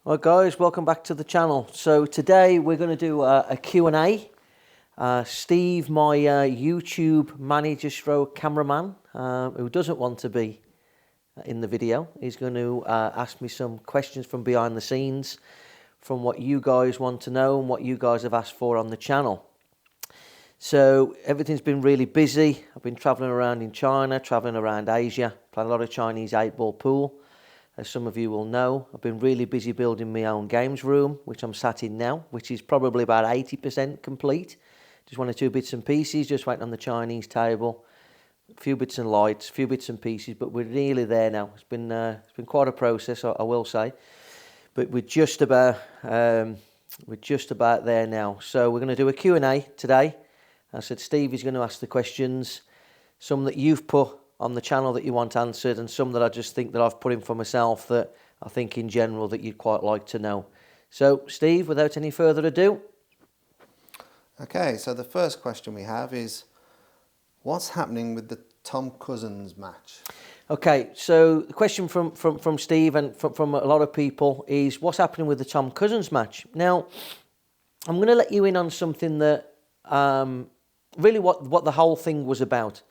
Right guys, welcome back to the channel. So today we're going to do a Q&A. Steve, my YouTube manager stroke cameraman, who doesn't want to be in the video, is going to ask me some questions from behind the scenes, from what you guys want to know and what you guys have asked for on the channel. So everything's been really busy. I've been travelling around in China, travelling around Asia, playing a lot of Chinese 8-ball pool. As some of you will know, I've been really busy building my own games room, which I'm sat in now, which is probably about 80% complete. Just one or two bits and pieces, just waiting on the Chinese table. A few bits and lights, a few bits and pieces, but we're nearly there now. It's been quite a process, I will say, but we're just about there now. So we're going to do a Q&A today. I said Steve is going to ask the questions, some that you've put on the channel that you want answered, and some that I just think that I've put in for myself that I think in general that you'd quite like to know. So Steve, without any further ado. Okay, so the first question we have is, what's happening with the Tom Cousins match? Okay, so the question from Steve and from a lot of people is, what's happening with the Tom Cousins match? Now, I'm going to let you in on something that really what the whole thing was about.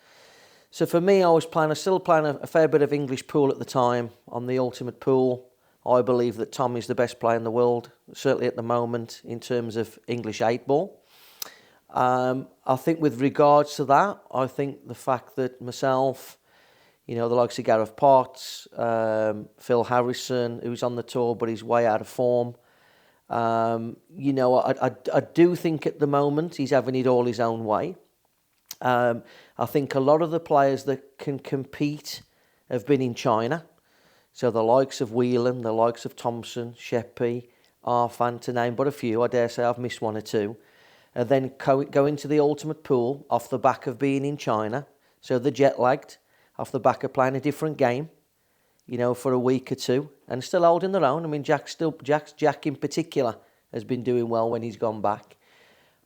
So for me, I was still playing a fair bit of English pool at the time on the Ultimate Pool. I believe that Tom is the best player in the world, certainly at the moment, in terms of English 8-ball. I think with regards to that, I think the fact that myself, the likes of Gareth Potts, Phil Harrison, who's on the tour but he's way out of form, I do think at the moment he's having it all his own way. I think a lot of the players that can compete have been in China. So the likes of Whelan, the likes of Thompson, Sheppy, Arfan, to name but a few. I dare say I've missed one or two. And then go into the Ultimate Pool off the back of being in China. So they're jet-lagged, off the back of playing a different game, for a week or two, and still holding their own. I mean, Jack in particular has been doing well when he's gone back.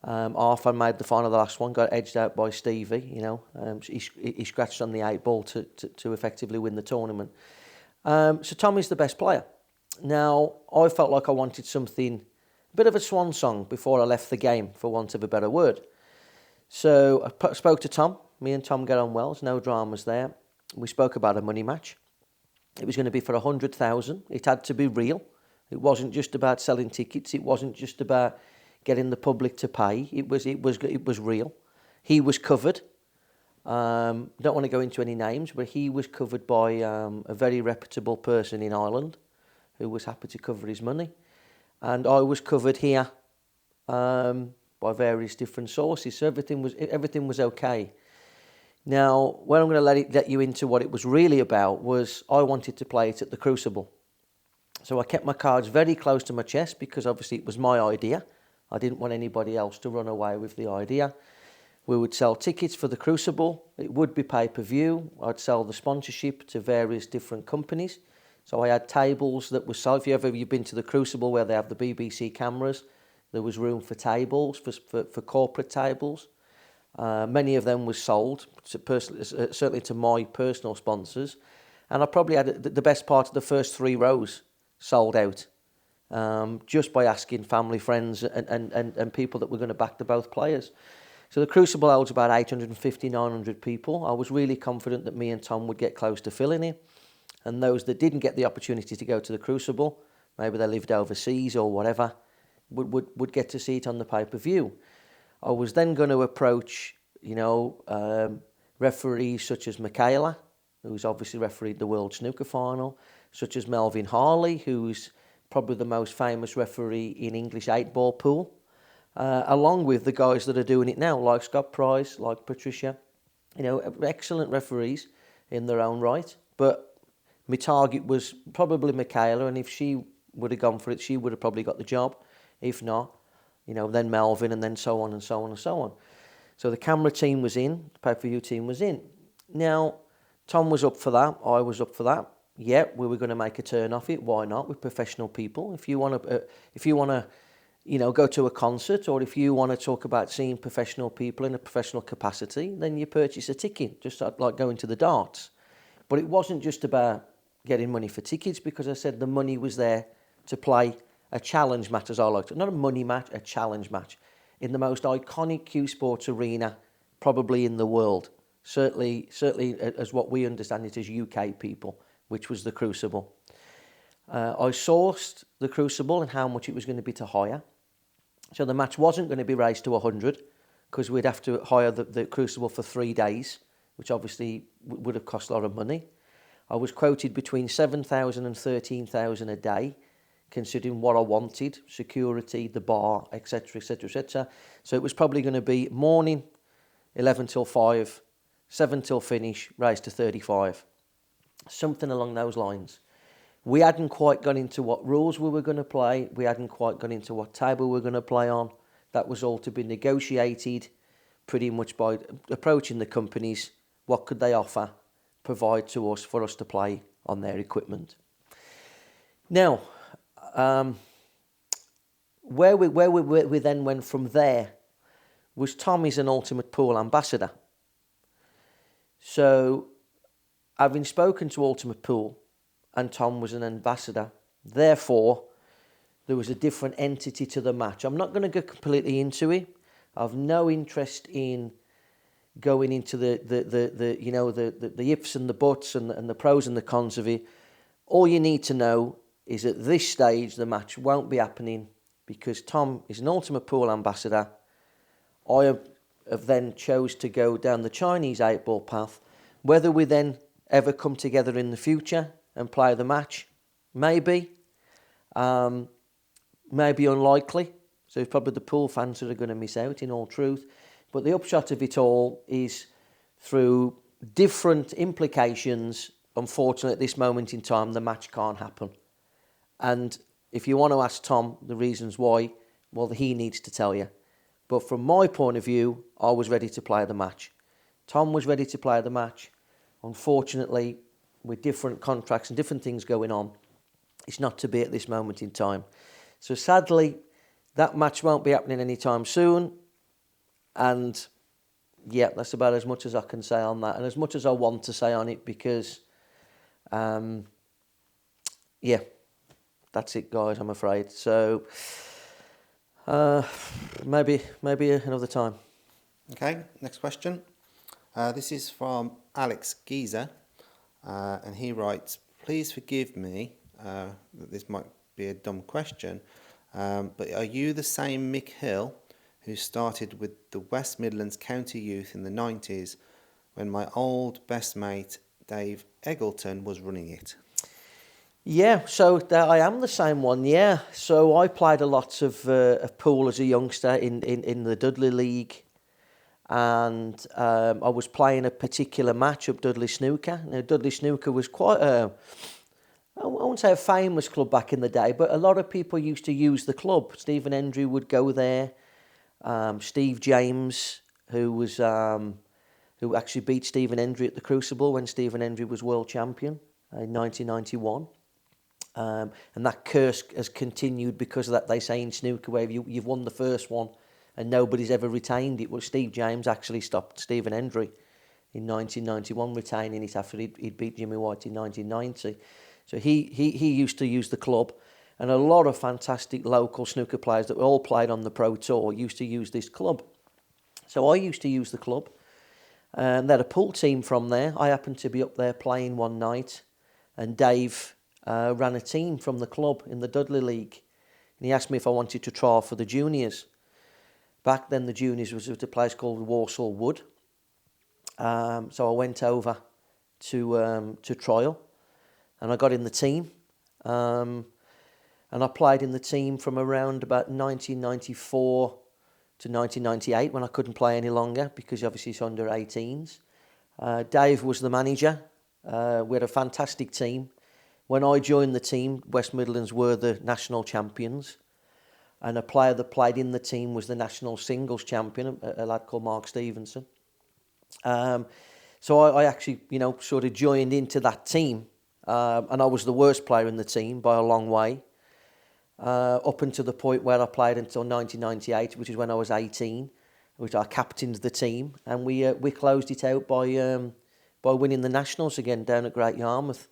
Arfan made the final of the last one, got edged out by Stevie, he scratched on the 8-ball to effectively win the tournament. So Tommy's the best player. Now, I felt like I wanted something, a bit of a swan song before I left the game, for want of a better word. So I spoke to Tom. Me and Tom get on well, there's no dramas there. We spoke about a money match. It was going to be for 100,000. It had to be real. It wasn't just about selling tickets. It wasn't just about getting the public to pay. It was real. He was covered. Don't want to go into any names, but he was covered by a very reputable person in Ireland who was happy to cover his money. And I was covered here by various different sources. So everything was okay. Now, where I'm going to let you into what it was really about was I wanted to play it at the Crucible. So I kept my cards very close to my chest because obviously it was my idea. I didn't want anybody else to run away with the idea. We would sell tickets for the Crucible. It would be pay-per-view. I'd sell the sponsorship to various different companies. So I had tables that were sold. If you've been to the Crucible where they have the BBC cameras, there was room for tables, for corporate tables. Many of them were sold, certainly to my personal sponsors. And I probably had the best part of the first 3 rows sold out. Just by asking family, friends and people that were going to back the both players. So the Crucible holds about 850, 900 people. I was really confident that me and Tom would get close to filling it. And those that didn't get the opportunity to go to the Crucible, maybe they lived overseas or whatever, would get to see it on the pay-per-view. I was then going to approach, referees such as Michaela, who's obviously refereed the World Snooker Final, such as Melvin Harley, who's probably the most famous referee in English 8-ball pool, along with the guys that are doing it now, like Scott Price, like Patricia, excellent referees in their own right. But my target was probably Michaela, and if she would have gone for it, she would have probably got the job. If not, then Melvin, and then so on and so on and so on. So the camera team was in, the pay-per-view team was in. Now, Tom was up for that, I was up for that. Yeah, we were going to make a turn off it. Why not? We're professional people. If you want to, go to a concert, or if you want to talk about seeing professional people in a professional capacity, then you purchase a ticket, just like going to the darts. But it wasn't just about getting money for tickets, because I said the money was there to play a challenge match, as I like to, not a money match, a challenge match, in the most iconic Q Sports arena probably in the world. Certainly as what we understand it as UK people, which was the Crucible. I sourced the Crucible and how much it was going to be to hire. So the match wasn't going to be raised to 100 because we'd have to hire the Crucible for 3 days, which obviously would have cost a lot of money. I was quoted between 7,000 and 13,000 a day, considering what I wanted, security, the bar, etc., etc., etc. So it was probably going to be morning, 11 till 5, 7 till finish, raised to 35. Something along those lines. We hadn't quite gone into what rules we were going to play. We hadn't quite gone into what table we were going to play on. That was all to be negotiated pretty much by approaching the companies. What could they offer, provide to us for us to play on their equipment? Now, where we then went from there was Tom is an Ultimate Pool ambassador. So, having spoken to Ultimate Pool, and Tom was an ambassador, therefore, there was a different entity to the match. I'm not going to go completely into it. I've no interest in going into the ifs and the buts and the pros and the cons of it. All you need to know is at this stage the match won't be happening because Tom is an Ultimate Pool ambassador. I have then chose to go down the Chinese 8-ball path. Whether we then ever come together in the future and play the match, maybe. Maybe unlikely. So it's probably the pool fans that are going to miss out, in all truth. But the upshot of it all is through different implications, unfortunately at this moment in time, the match can't happen. And if you want to ask Tom the reasons why, well, he needs to tell you. But from my point of view, I was ready to play the match. Tom was ready to play the match. Unfortunately, with different contracts and different things going on, it's not to be at this moment in time. So sadly, that match won't be happening anytime soon. And yeah, that's about as much as I can say on that. And as much as I want to say on it because, yeah, that's it, guys, I'm afraid. So maybe another time. Okay, next question. This is from Alex Geezer. And he writes, please forgive me, that this might be a dumb question, but are you the same Mick Hill who started with the West Midlands County Youth in the 90s when my old best mate Dave Eggleton was running it? Yeah, so I am the same one, yeah. So I played a lot of pool as a youngster in the Dudley League. And I was playing a particular match up Dudley Snooker. Now, Dudley Snooker was quite I won't say a famous club back in the day, but a lot of people used to use the club. Stephen Hendry would go there. Steve James, who actually beat Stephen Hendry at the Crucible when Stephen Hendry was world champion in 1991. And that curse has continued because of that. They say in snooker, where you've won the first one, and nobody's ever retained it. Well, Steve James actually stopped Stephen Hendry in 1991 retaining it after he'd beat Jimmy White in 1990. So he used to use the club, and a lot of fantastic local snooker players that all played on the Pro Tour used to use this club. So I used to use the club, and they had a pool team from there. I happened to be up there playing one night, and Dave ran a team from the club in the Dudley League, and he asked me if I wanted to trial for the juniors. Back then, the juniors was at a place called Walsall Wood. So I went over to trial, and I got in the team. And I played in the team from around about 1994 to 1998 when I couldn't play any longer because obviously it's under 18s. Dave was the manager. We had a fantastic team. When I joined the team, West Midlands were the national champions. And a player that played in the team was the national singles champion, a lad called Mark Stevenson. So I actually, sort of joined into that team. And I was the worst player in the team by a long way. Up until the point where I played until 1998, which is when I was 18, which I captained the team. And we closed it out by winning the nationals again down at Great Yarmouth.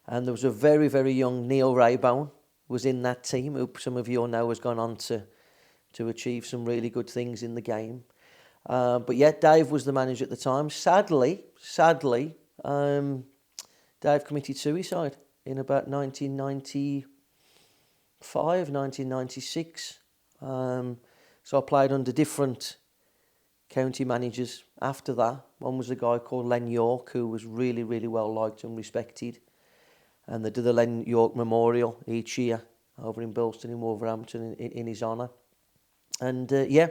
And there was a very, very young Neil Raybone, was in that team, who some of you all know has gone on to achieve some really good things in the game. But yeah, Dave was the manager at the time. Sadly, Dave committed suicide in about 1995, 1996. So I played under different county managers after that. One was a guy called Len York, who was really, really well liked and respected. And they do the Len York Memorial each year over in Bilston in Wolverhampton in his honour. And yeah,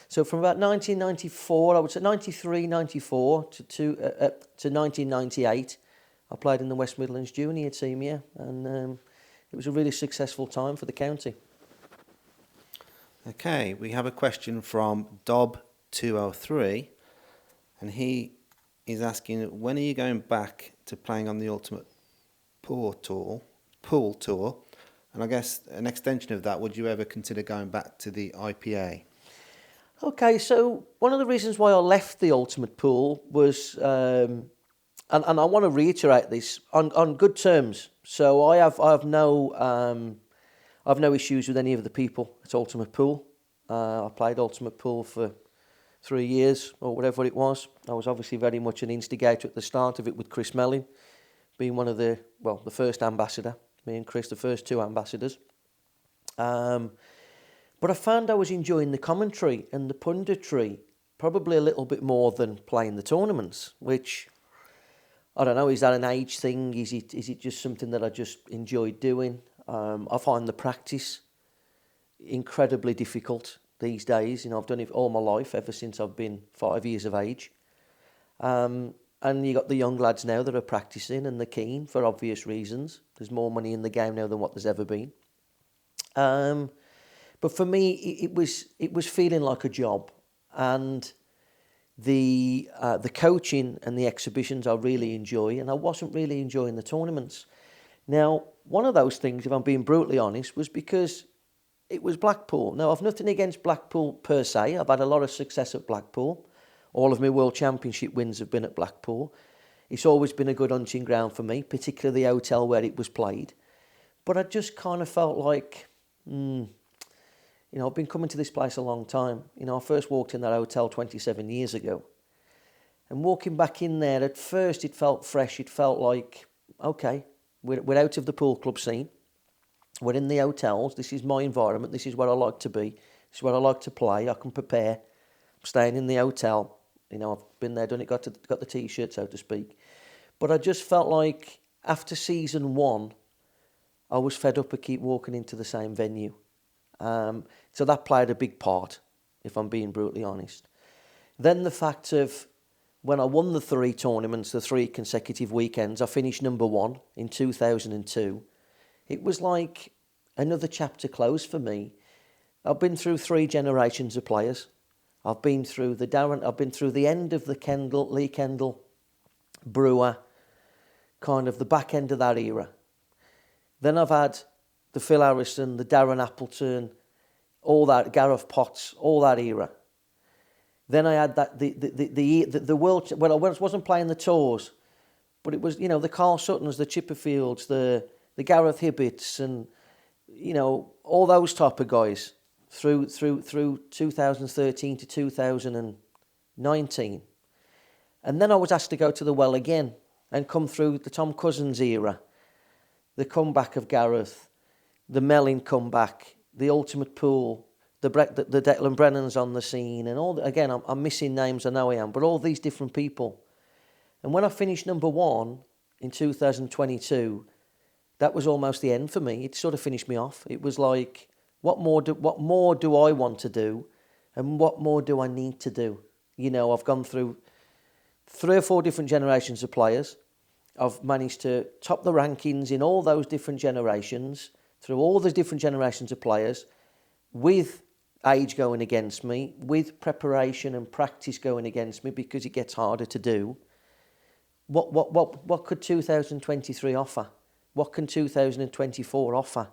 so from about 1994, I would say 93, 94 to 1998, I played in the West Midlands junior team, yeah. And it was a really successful time for the county. Okay, we have a question from Dob203, and he is asking, when are you going back to playing on the Ultimate Pool Tour? And I guess an extension of that, would you ever consider going back to the IPA? Okay, so one of the reasons why I left the Ultimate Pool was, and I want to reiterate this, on good terms. So I have no issues with any of the people at Ultimate Pool. I played Ultimate Pool for 3 years or whatever it was. I was obviously very much an instigator at the start of it with Chris Mellin, being one of the first ambassador. Me and Chris, the first two ambassadors. But I found I was enjoying the commentary and the punditry probably a little bit more than playing the tournaments, which, I don't know, is that an age thing? Is it just something that I just enjoyed doing? I find the practice incredibly difficult these days. You know, I've done it all my life, ever since I've been 5 years of age. And you got the young lads now that are practicing and they're keen for obvious reasons. There's more money in the game now than what there's ever been. But for me, it was feeling like a job, and the coaching and the exhibitions I really enjoy, and I wasn't really enjoying the tournaments. Now, one of those things, if I'm being brutally honest, was because it was Blackpool. Now, I've nothing against Blackpool per se. I've had a lot of success at Blackpool. All of my World Championship wins have been at Blackpool. It's always been a good hunting ground for me, particularly the hotel where it was played. But I just kind of felt like, you know, I've been coming to this place a long time. You know, I first walked in that hotel 27 years ago. And walking back in there, at first it felt fresh. It felt like, okay, we're out of the pool club scene. We're in the hotels. This is my environment. This is where I like to be. This is where I like to play. I can prepare. I'm staying in the hotel. You know, I've been there, done it, got the T-shirt, so to speak. But I just felt like after season 1, I was fed up of keep walking into the same venue. So that played a big part, if I'm being brutally honest. Then the fact of when I won the 3 tournaments, the 3 consecutive weekends, I finished number 1 in 2002. It was like another chapter closed for me. I've been through 3 generations of players. I've been through the end of the Lee Kendall, Brewer, kind of the back end of that era. Then I've had the Phil Harrison, the Darren Appleton, all that, Gareth Potts, all that era. Then I had that the world. Well, I wasn't playing the tours, but it was, you know, the Carl Suttons, the Chipperfields, the Gareth Hibbets, and, you know, all those type of guys through 2013 to 2019. And then I was asked to go to the Well again and come through the Tom Cousins era, the comeback of Gareth, the Mellin comeback, the Ultimate Pool, the Declan Brennans on the scene, and all. Again, I'm missing names, I know I am, but all these different people. And when I finished number 1 in 2022, that was almost the end for me. It sort of finished me off. It was like, what more do I want to do, and what more do I need to do? You know, I've gone through 3 or 4 different generations of players. I've managed to top the rankings in all those different generations, through all the different generations of players, with age going against me, with preparation and practice going against me, because it gets harder to do. What could 2023 offer? What can 2024 offer?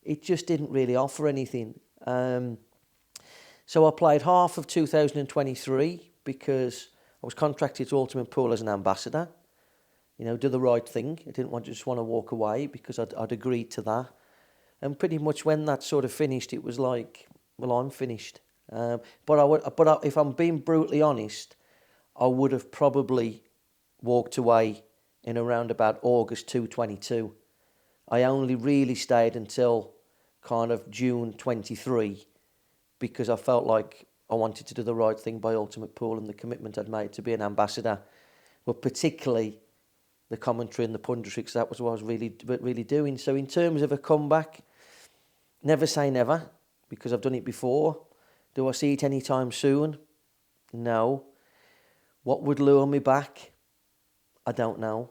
It just didn't really offer anything. So I played half of 2023 because I was contracted to Ultimate Pool as an ambassador. You know, do the right thing. I didn't just want to walk away because I'd agreed to that. And pretty much when that sort of finished, it was like, well, I'm finished. If I'm being brutally honest, I would have probably walked away in around about August 2022. I only really stayed until kind of June 23 because I felt like I wanted to do the right thing by Ultimate Pool and the commitment I'd made to be an ambassador, but particularly the commentary and the punditry, because that was what I was really doing. So in terms of a comeback, never say never, because I've done it before. Do I see it anytime soon? No. What would lure me back? I don't know.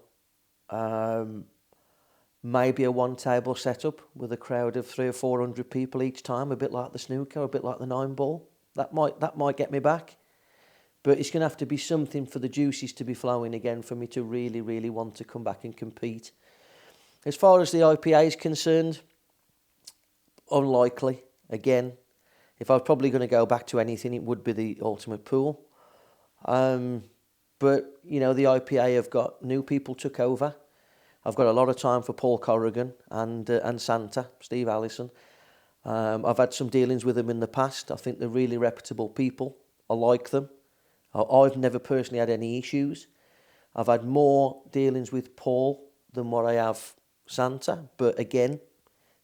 Maybe a one-table setup with a crowd of 300 or 400 people each time, a bit like the snooker, a bit like the 9-ball. That might get me back. But it's going to have to be something for the juices to be flowing again for me to really, really want to come back and compete. As far as the IPA is concerned, unlikely. Again, if I was probably going to go back to anything, it would be the Ultimate Pool. But, you know, the IPA have got new people took over. I've got a lot of time for Paul Corrigan and Santa, Steve Allison. I've had some dealings with them in the past. I think they're really reputable people. I like them. I've never personally had any issues. I've had more dealings with Paul than what I have Santa. But again,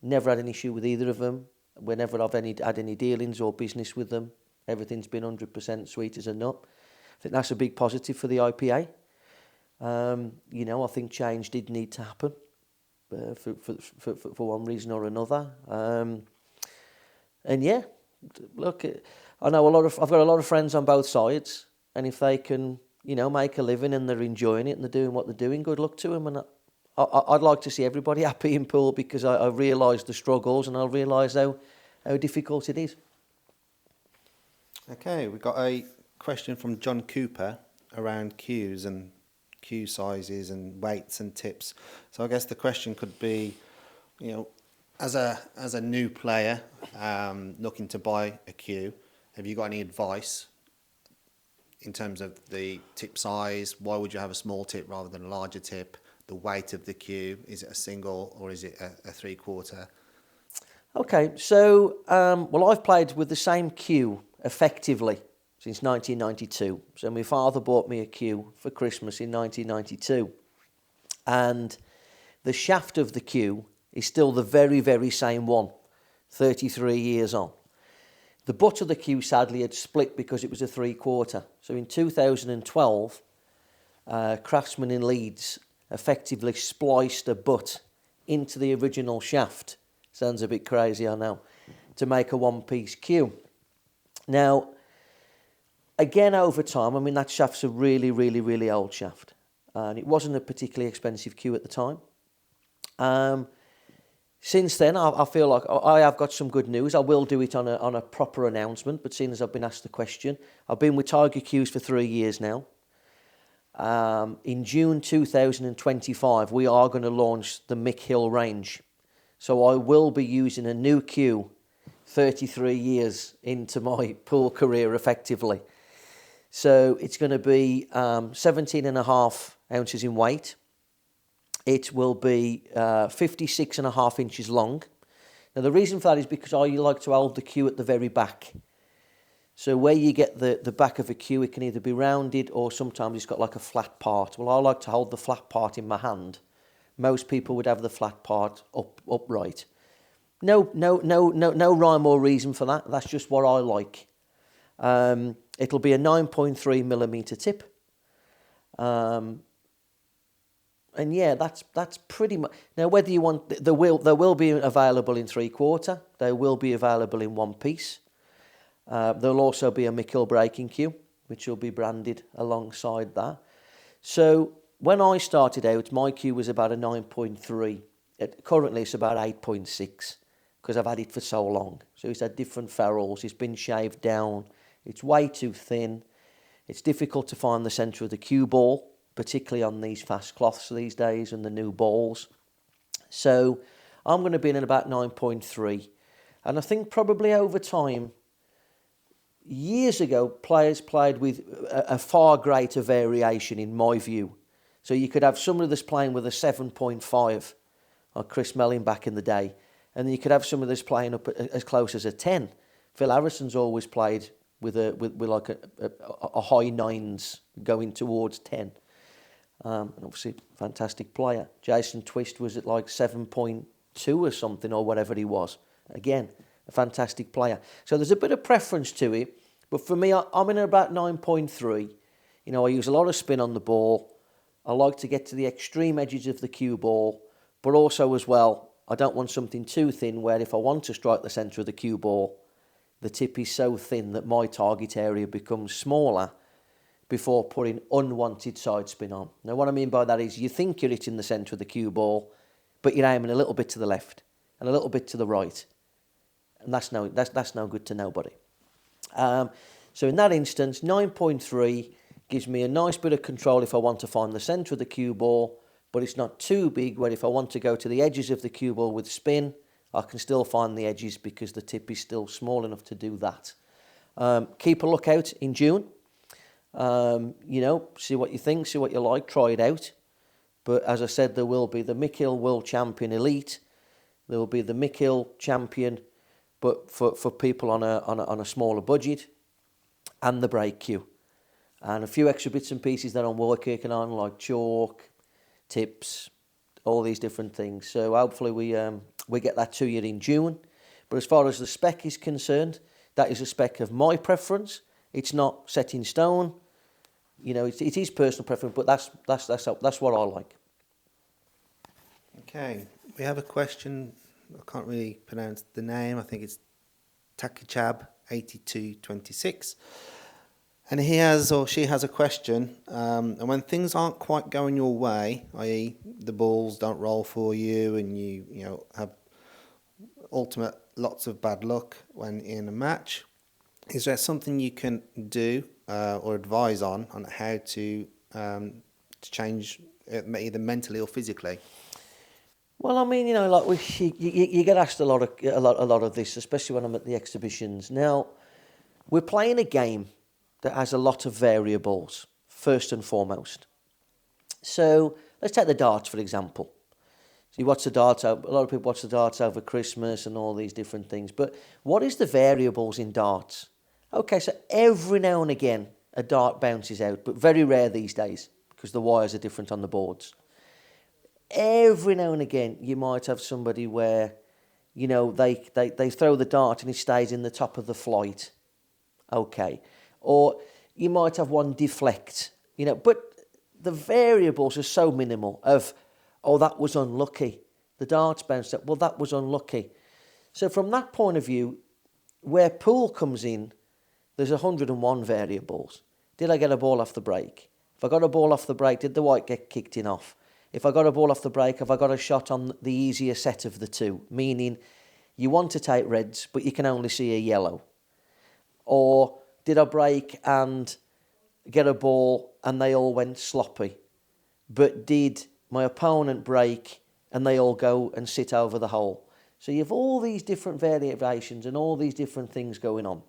never had an issue with either of them. Whenever I've had any dealings or business with them, everything's been 100% sweet as a nut. I think that's a big positive for the IPA. You know, I think change did need to happen for one reason or another. And yeah, look, I've got a lot of friends on both sides, and if they can, you know, make a living and they're enjoying it and they're doing what they're doing, good luck to them. And I'd like to see everybody happy in pool because I realise the struggles and I realise how difficult it is. Okay, we've got a question from John Cooper around cues and cue sizes and weights and tips. So I guess the question could be, you know, as a new player looking to buy a cue, have you got any advice in terms of the tip size? Why would you have a small tip rather than a larger tip? The weight of the cue, is it a single or is it a 3/4? Okay, so well, I've played with the same cue effectively since 1992. So my father bought me a cue for Christmas in 1992, and the shaft of the cue is still the very, very same one, 33 years on. The butt of the cue sadly had split because it was a 3/4. So in 2012, Craftsman in Leeds effectively spliced a butt into the original shaft. Sounds a bit crazy, I know, to make a one-piece cue. Now, again, over time, I mean, that shaft's a really, really, really old shaft. And it wasn't a particularly expensive cue at the time. Since then, I feel like I have got some good news. I will do it on a proper announcement, but seeing as I've been asked the question, I've been with Tiger Cues for 3 years now. In June 2025, we are going to launch the Mick Hill range. So I will be using a new cue 33 years into my pool career effectively. So it's going to be 17.5 ounces in weight. It will be 56.5 inches long. Now the reason for that is because I like to hold the cue at the very back. So where you get the back of a cue, it can either be rounded or sometimes it's got like a flat part. Well, I like to hold the flat part in my hand. Most people would have the flat part upright. No rhyme or reason for that. That's just what I like. It'll be a 9.3 millimeter tip. And yeah, that's pretty much. Now, whether you want, there will be available in 3/4. They will be available in one piece. There'll also be a Mick Hill breaking cue, which will be branded alongside that. So when I started out, my cue was about a 9.3. Currently, it's about 8.6 because I've had it for so long. So it's had different ferrules. It's been shaved down. It's way too thin. It's difficult to find the centre of the cue ball, particularly on these fast cloths these days and the new balls. So I'm going to be in at about 9.3. And I think probably over time, years ago, players played with a far greater variation, in my view. So you could have somebody that's playing with a 7.5, like Chris Melling back in the day, and you could have some of this playing up as close as a 10. Phil Harrison's always played with like a high 9s going towards 10. And obviously, fantastic player. Jason Twist was at like 7.2 or something, or whatever he was. Again, a fantastic player. So there's a bit of preference to it, but for me, I'm in about 9.3. You know, I use a lot of spin on the ball. I like to get to the extreme edges of the cue ball, but also as well, I don't want something too thin where if I want to strike the centre of the cue ball, the tip is so thin that my target area becomes smaller before putting unwanted side spin on. Now, what I mean by that is you think you're hitting the centre of the cue ball, but you're aiming a little bit to the left and a little bit to the right. And that's no good to nobody. So in that instance, 9.3 gives me a nice bit of control if I want to find the centre of the cue ball, but it's not too big where if I want to go to the edges of the cue ball with spin, I can still find the edges because the tip is still small enough to do that. Keep a lookout in June. See what you think, see what you like, try it out. But as I said, there will be the Mick Hill World Champion Elite. There will be the Mick Hill Champion, but for people on a smaller budget, and the break cue. And a few extra bits and pieces that I'm working on, like chalk, tips, all these different things. So hopefully we get that to you in June. But as far as the spec is concerned, that is a spec of my preference. It's not set in stone. You know, it is personal preference, but that's what I like. Okay, we have a question. I can't really pronounce the name. I think it's Takichab 8226. And he has or she has a question. And when things aren't quite going your way, i.e. the balls don't roll for you and you have ultimate lots of bad luck when in a match, is there something you can do or advise on how to change either mentally or physically? Well, I mean, you get asked a lot of this, especially when I'm at the exhibitions. Now, we're playing a game that has a lot of variables, first and foremost. So let's take the darts, for example. So you watch the darts, a lot of people watch the darts over Christmas and all these different things. But what is the variables in darts? Okay, so every now and again, a dart bounces out, but very rare these days because the wires are different on the boards. Every now and again, you might have somebody where, they throw the dart and it stays in the top of the flight. Okay. Or you might have one deflect, but the variables are so minimal of, oh, that was unlucky. The darts bounced up. Well, that was unlucky. So from that point of view, where pool comes in, there's 101 variables. Did I get a ball off the break? If I got a ball off the break, did the white get kicked in off? If I got a ball off the break, have I got a shot on the easier set of the two? Meaning you want to take reds, but you can only see a yellow. Or did I break and get a ball and they all went sloppy? But did my opponent break and they all go and sit over the hole? So you have all these different variations and all these different things going on.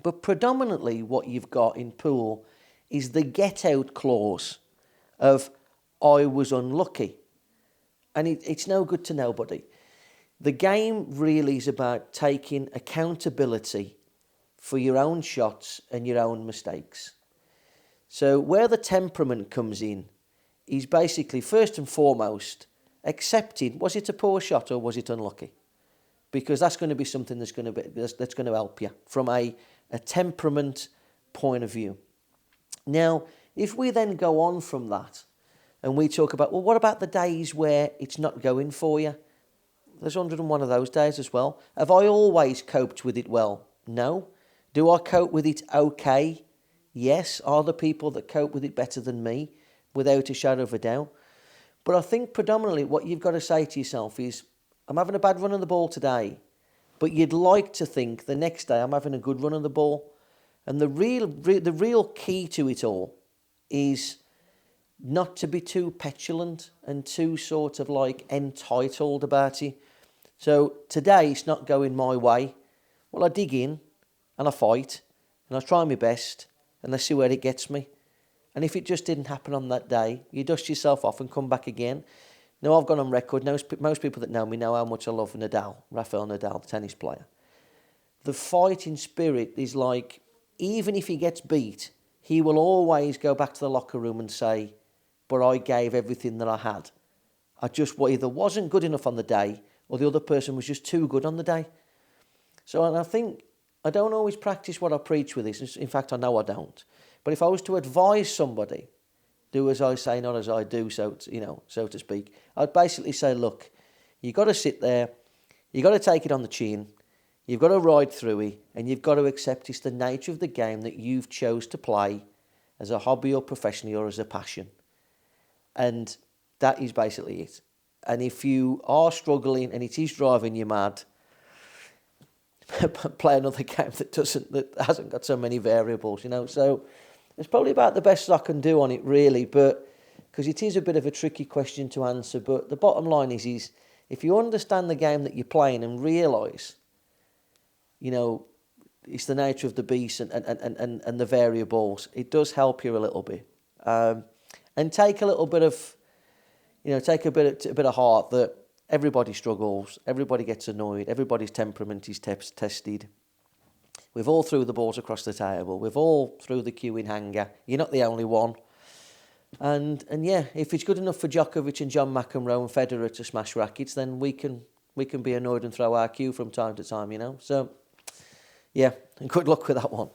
But predominantly what you've got in pool is the get out clause of I was unlucky. And it's no good to nobody. The game really is about taking accountability for your own shots and your own mistakes. So where the temperament comes in is basically, first and foremost, accepting, was it a poor shot or was it unlucky? Because that's going to be something that's going to help you from a temperament point of view. Now, if we then go on from that and we talk about, well, what about the days where it's not going for you? There's 101 of those days as well. Have I always coped with it well? No. Do I cope with it okay? Yes. Are there people that cope with it better than me? Without a shadow of a doubt. But I think predominantly what you've got to say to yourself is, I'm having a bad run on the ball today, but you'd like to think the next day I'm having a good run on the ball. And the real key to it all is not to be too petulant and too sort of like entitled about it. So today it's not going my way. Well, I dig in and I fight and I try my best and I see where it gets me. And if it just didn't happen on that day, you dust yourself off and come back again. Now, I've gone on record. Most people that know me know how much I love Rafael Nadal, the tennis player. The fighting spirit is like, even if he gets beat, he will always go back to the locker room and say, but I gave everything that I had. I just either wasn't good enough on the day or the other person was just too good on the day. So, and I think I don't always practice what I preach with this. In fact, I know I don't. But if I was to advise somebody, do as I say, not as I do, so to speak, I'd basically say, look, you've got to sit there, you've got to take it on the chin, you've got to ride through it, and you've got to accept it's the nature of the game that you've chose to play as a hobby or professionally or as a passion. And that is basically it. And if you are struggling and it is driving you mad, play another game that hasn't got so many variables, So it's probably about the best I can do on it, really, but because it is a bit of a tricky question to answer. But the bottom line is if you understand the game that you're playing and realise, it's the nature of the beast and the variables, it does help you a little bit. And take a little bit of, take a bit of heart that everybody struggles, everybody gets annoyed, everybody's temperament is tested. We've all threw the balls across the table. We've all threw the queuing hanger. You're not the only one. And yeah, if it's good enough for Djokovic and John McEnroe and Federer to smash rackets, then we can be annoyed and throw our cue from time to time, So, yeah, and good luck with that one.